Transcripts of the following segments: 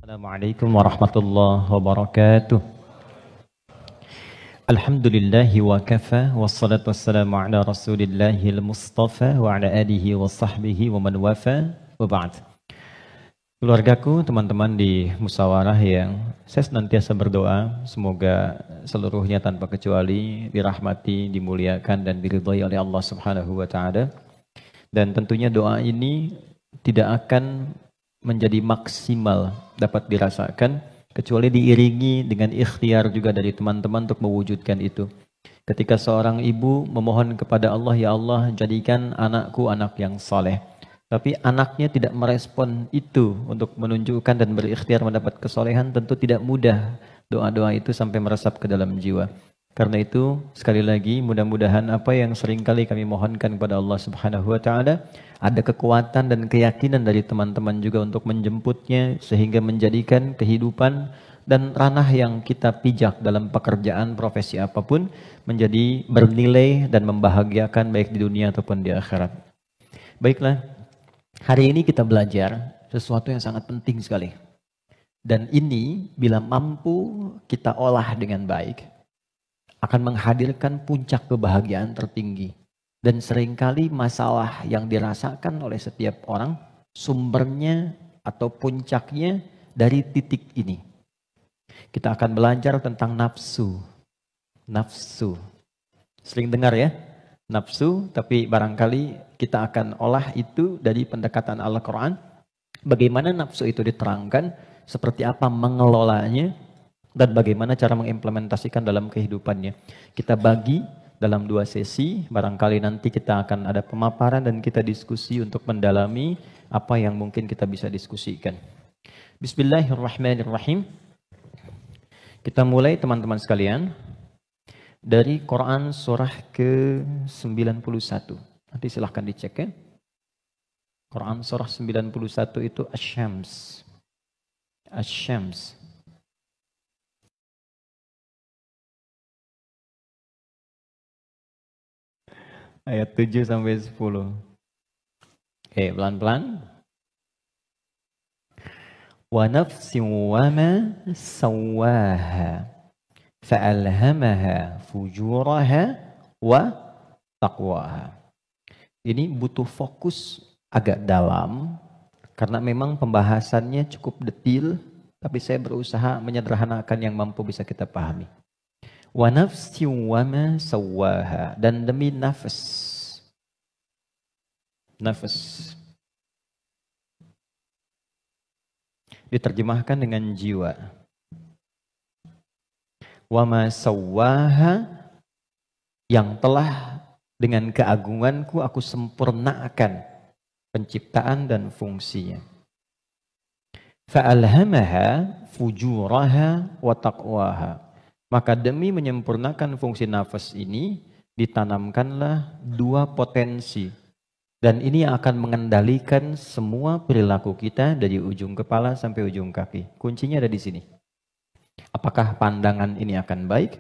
Assalamualaikum warahmatullahi wabarakatuh. Alhamdulillahi wa kafa wassalatu wassalamu ala Rasulillahil Mustafa wa ala alihi wa sahbihi wa man wafa wa ba'd. Keluargaku, teman-teman di musyawarah yang saya senantiasa berdoa semoga seluruhnya tanpa kecuali dirahmati, dimuliakan dan diridhai oleh Allah Subhanahu wa taala. Dan tentunya doa ini tidak akan menjadi maksimal dapat dirasakan kecuali diiringi dengan ikhtiar juga dari teman-teman untuk mewujudkan itu. Ketika seorang ibu memohon kepada Allah, ya Allah jadikan anakku anak yang saleh, tapi anaknya tidak merespon itu untuk menunjukkan dan berikhtiar mendapat kesolehan, tentu tidak mudah doa-doa itu sampai meresap ke dalam jiwa. Karena itu sekali lagi mudah-mudahan apa yang seringkali kami mohonkan kepada Allah Subhanahu wa taala ada kekuatan dan keyakinan dari teman-teman juga untuk menjemputnya sehingga menjadikan kehidupan dan ranah yang kita pijak dalam pekerjaan profesi apapun menjadi bernilai dan membahagiakan baik di dunia ataupun di akhirat. Baiklah, hari ini kita belajar sesuatu yang sangat penting sekali. Dan ini bila mampu kita olah dengan baik akan menghadirkan puncak kebahagiaan tertinggi. Dan seringkali masalah yang dirasakan oleh setiap orang sumbernya atau puncaknya dari titik ini. Kita akan belajar tentang nafsu. Nafsu. Sering dengar ya? Nafsu, tapi barangkali kita akan olah itu dari pendekatan Al-Quran. Bagaimana nafsu itu diterangkan, seperti apa mengelolanya, dan bagaimana cara mengimplementasikan dalam kehidupannya. Kita bagi dalam 2 sesi, barangkali nanti kita akan ada pemaparan dan kita diskusi untuk mendalami apa yang mungkin kita bisa diskusikan. Bismillahirrahmanirrahim. Kita mulai teman-teman sekalian dari Quran surah ke-91. Nanti silahkan dicek ya. Quran surah 91 itu Asy-Syams. Asy-Syams. Ayat 7 sampai 10. Oke, pelan-pelan. Wa nafsin wa ma sawwaha fa'alhamaha fujuraha wa taqwaha. Ini butuh fokus agak dalam karena memang pembahasannya cukup detil, tapi saya berusaha menyederhanakan yang mampu bisa kita pahami. Wa nafsin wa ma sawwaha, dan demi nafas. Nafas diterjemahkan dengan jiwa. Wa ma sawwaha, yang telah dengan keagunganku aku sempurnakan penciptaan dan fungsinya. Fa'alhamaha fujuraha wa taqwaha. Maka demi menyempurnakan fungsi nafas ini, ditanamkanlah 2 potensi. Dan ini akan mengendalikan semua perilaku kita dari ujung kepala sampai ujung kaki. Kuncinya ada di sini. Apakah pandangan ini akan baik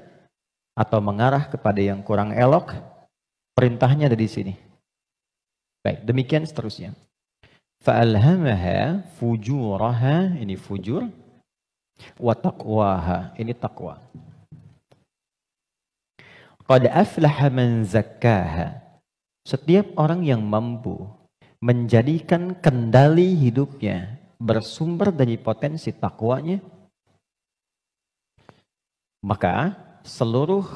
atau mengarah kepada yang kurang elok? Perintahnya ada di sini. Baik, demikian seterusnya. Fa'alhamaha fujuraha, ini fujur, wa taqwaha, ini taqwa. Qad aflaha man zakkaha. Setiap orang yang mampu menjadikan kendali hidupnya bersumber dari potensi takwanya, maka seluruh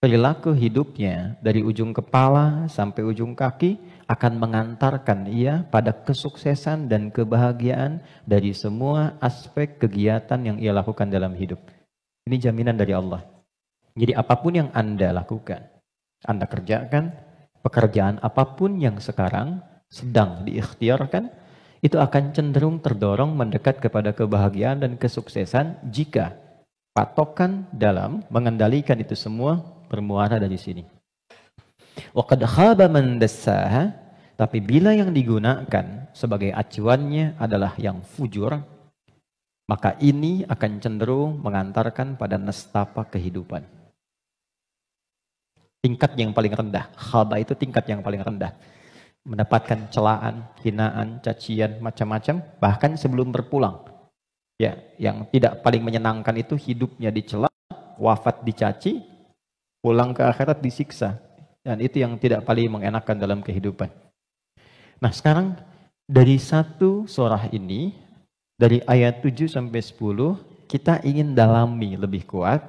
perilaku hidupnya dari ujung kepala sampai ujung kaki akan mengantarkan ia pada kesuksesan dan kebahagiaan dari semua aspek kegiatan yang ia lakukan dalam hidup. Ini jaminan dari Allah. Jadi apapun yang Anda lakukan, Anda kerjakan, pekerjaan apapun yang sekarang sedang diikhtiarkan, itu akan cenderung terdorong mendekat kepada kebahagiaan dan kesuksesan jika patokan dalam mengendalikan itu semua bermuara dari sini. Wa qad khaba man dassaha, tapi bila yang digunakan sebagai acuannya adalah yang fujur, maka ini akan cenderung mengantarkan pada nestapa kehidupan. Tingkat yang paling rendah, khaba itu tingkat yang paling rendah. Mendapatkan celaan, hinaan, cacian, macam-macam, bahkan sebelum berpulang. Ya, yang tidak paling menyenangkan itu hidupnya dicela, wafat dicaci, pulang ke akhirat disiksa. Dan itu yang tidak paling mengenakan dalam kehidupan. Nah, sekarang dari satu surah ini, dari ayat 7 sampai 10, kita ingin dalami lebih kuat,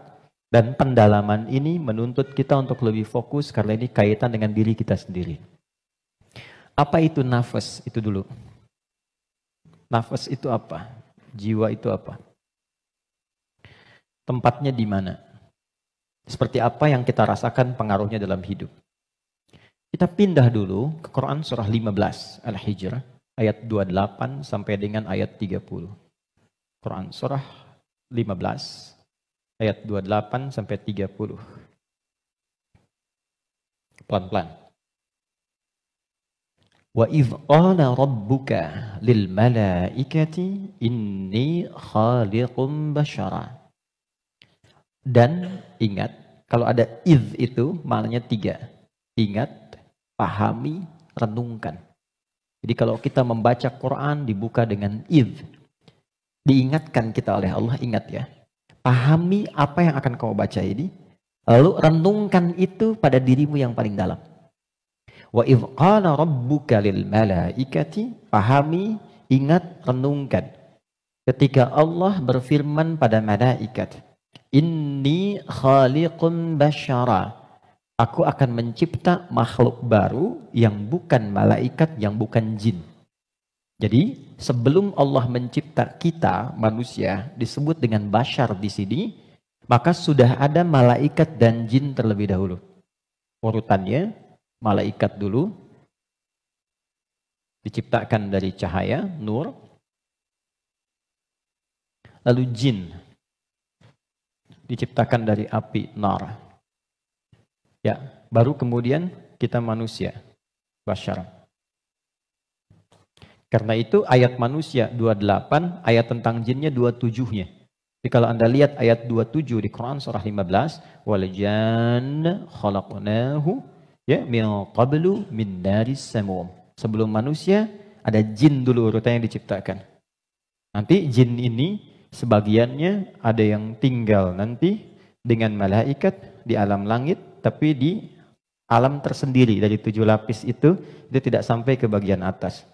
dan pendalaman ini menuntut kita untuk lebih fokus karena ini kaitan dengan diri kita sendiri. Apa itu nafas? Itu dulu. Nafas itu apa? Jiwa itu apa? Tempatnya di mana? Seperti apa yang kita rasakan pengaruhnya dalam hidup? Kita pindah dulu ke Quran surah 15 Al-Hijr ayat 28 sampai dengan ayat 30. Quran surah 15 ayat 28 sampai 30. Pelan-pelan. Wa idh qala rabbuka lil malaikati inni khaliqum basyara. Dan ingat, kalau ada idh itu maknanya 3. Ingat, pahami, renungkan. Jadi kalau kita membaca Quran dibuka dengan idh, diingatkan kita oleh Allah, ingat ya. Pahami apa yang akan kau baca ini, lalu renungkan itu pada dirimu yang paling dalam. Wa idh qala rabbuka lil malaikati, pahami, ingat, renungkan. Ketika Allah berfirman pada malaikat, inni khaliqun basyara, aku akan mencipta makhluk baru yang bukan malaikat, yang bukan jin. Jadi sebelum Allah mencipta kita manusia disebut dengan basyar di sini, maka sudah ada malaikat dan jin terlebih dahulu. Urutannya malaikat dulu diciptakan dari cahaya, nur, lalu jin diciptakan dari api, nar. Ya, baru kemudian kita manusia, basyar. Karena itu ayat manusia 28, ayat tentang jinnya 27-nya. Jadi kalau Anda lihat ayat 27 di Quran surah 15, wal janna khalaqnahu ya min qablu min naris samum. Sebelum manusia ada jin dulu urutannya diciptakan. Nanti jin ini sebagiannya ada yang tinggal nanti dengan malaikat di alam langit, tapi di alam tersendiri dari 7 lapis itu tidak sampai ke bagian atas.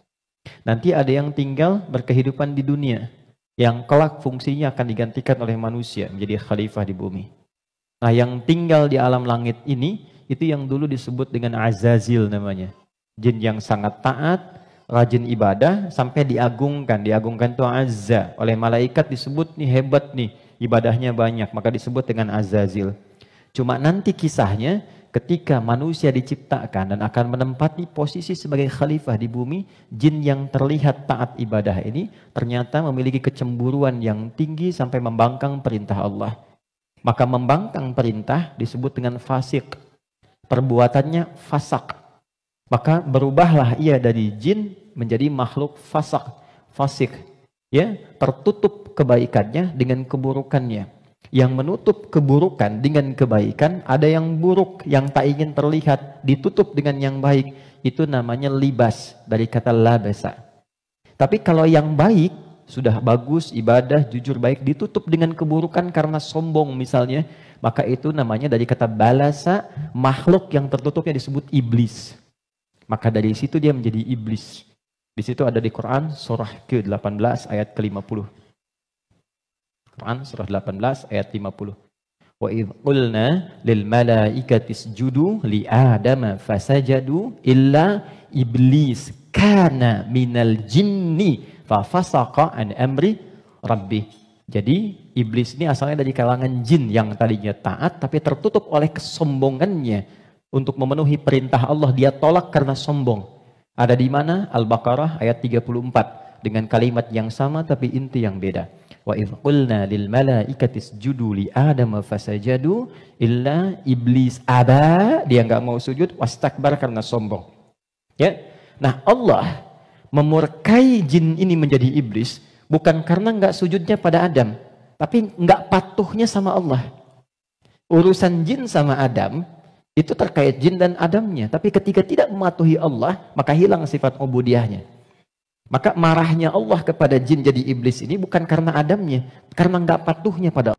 Nanti ada yang tinggal berkehidupan di dunia, yang kelak fungsinya akan digantikan oleh manusia menjadi khalifah di bumi. Nah, yang tinggal di alam langit ini, itu yang dulu disebut dengan Azazil namanya. Jin yang sangat taat, rajin ibadah, sampai diagungkan itu Azza. Oleh malaikat disebut nih hebat nih, ibadahnya banyak, maka disebut dengan Azazil. Cuma nanti kisahnya, ketika manusia diciptakan dan akan menempati posisi sebagai khalifah di bumi, jin yang terlihat taat ibadah ini ternyata memiliki kecemburuan yang tinggi sampai membangkang perintah Allah. Maka membangkang perintah disebut dengan fasik. Perbuatannya fasak. Maka berubahlah ia dari jin menjadi makhluk fasik. Ya, tertutup kebaikannya dengan keburukannya. Yang menutup keburukan dengan kebaikan, ada yang buruk yang tak ingin terlihat ditutup dengan yang baik, itu namanya libas, dari kata labasa. Tapi kalau yang baik sudah bagus, ibadah, jujur baik, ditutup dengan keburukan karena sombong misalnya, maka itu namanya dari kata balasa, makhluk yang tertutupnya disebut iblis. Maka dari situ dia menjadi iblis. Di situ ada di Quran surah ke-18 ayat ke-50. Quran surah 18 ayat 50. Wa idh qulna lil malaikati isjudu li adama fasajadu illa iblis kana minal jinni fa fasaqa an amri rabbih. Jadi iblis ini asalnya dari kalangan jin yang tadinya taat tapi tertutup oleh kesombongannya untuk memenuhi perintah Allah, dia tolak karena sombong. Ada di mana? Al-Baqarah ayat 34 dengan kalimat yang sama tapi inti yang beda. Wa idh qulna lil malaikati isjudu li adama fasajadu illa iblis aba, dia enggak mau sujud, wastakbar karena sombong. Ya. Nah, Allah memurkai jin ini menjadi iblis bukan karena enggak sujudnya pada Adam, tapi enggak patuhnya sama Allah. Urusan jin sama Adam itu terkait jin dan Adamnya, tapi ketika tidak mematuhi Allah, maka hilang sifat ubudiyahnya. Maka marahnya Allah kepada jin jadi iblis ini bukan karena Adamnya, karena nggak patuhnya pada